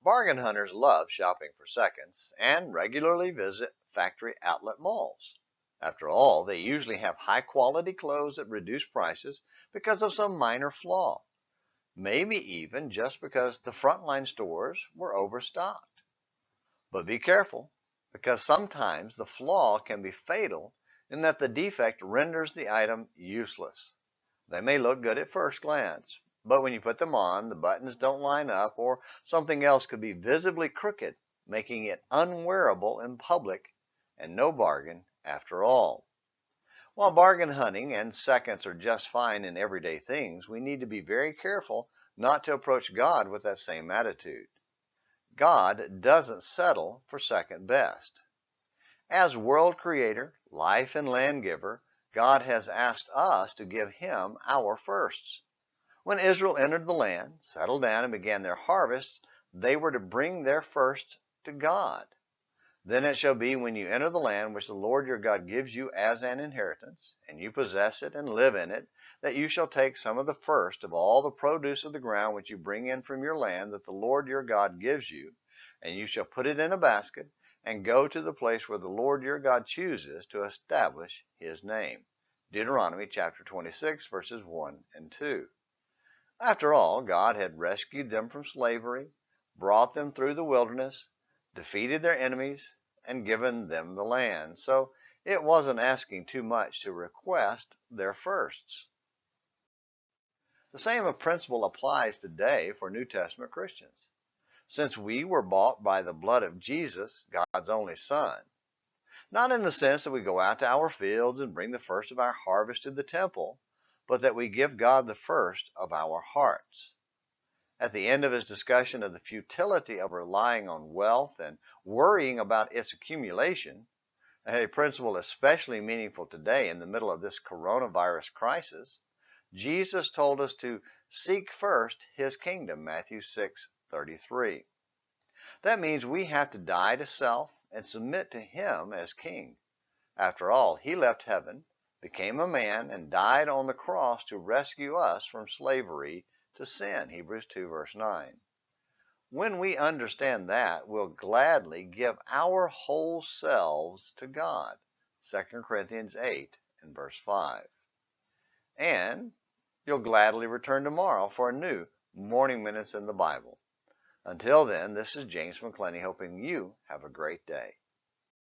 Bargain hunters love shopping for seconds and regularly visit factory outlet malls. After all, they usually have high quality clothes at reduced prices because of some minor flaw, maybe even just because the frontline stores were overstocked. But be careful, because sometimes the flaw can be fatal in that the defect renders the item useless. They may look good at first glance, but when you put them on, the buttons don't line up or something else could be visibly crooked, making it unwearable in public and no bargain after all. While bargain hunting and seconds are just fine in everyday things, we need to be very careful not to approach God with that same attitude. God doesn't settle for second best. As world creator, life and land giver, God has asked us to give him our firsts. When Israel entered the land, settled down, and began their harvest, they were to bring their first to God. Then it shall be when you enter the land which the Lord your God gives you as an inheritance, and you possess it and live in it, that you shall take some of the first of all the produce of the ground which you bring in from your land that the Lord your God gives you, and you shall put it in a basket, and go to the place where the Lord your God chooses to establish his name. Deuteronomy chapter 26, verses 1 and 2. After all, God had rescued them from slavery, brought them through the wilderness, defeated their enemies, and given them the land. So it wasn't asking too much to request their firsts. The same principle applies today for New Testament Christians. Since we were bought by the blood of Jesus, God's only Son, not in the sense that we go out to our fields and bring the first of our harvest to the temple, but that we give God the first of our hearts. At the end of his discussion of the futility of relying on wealth and worrying about its accumulation, a principle especially meaningful today in the middle of this coronavirus crisis, Jesus told us to seek first his kingdom, Matthew 6:33. That means we have to die to self and submit to him as king. After all, he left heaven, became a man, and died on the cross to rescue us from slavery to sin, Hebrews 2, verse 9. When we understand that, we'll gladly give our whole selves to God, 2 Corinthians 8 and verse 5. And you'll gladly return tomorrow for a new Morning Minutes in the Bible. Until then, this is James McClenny hoping you have a great day.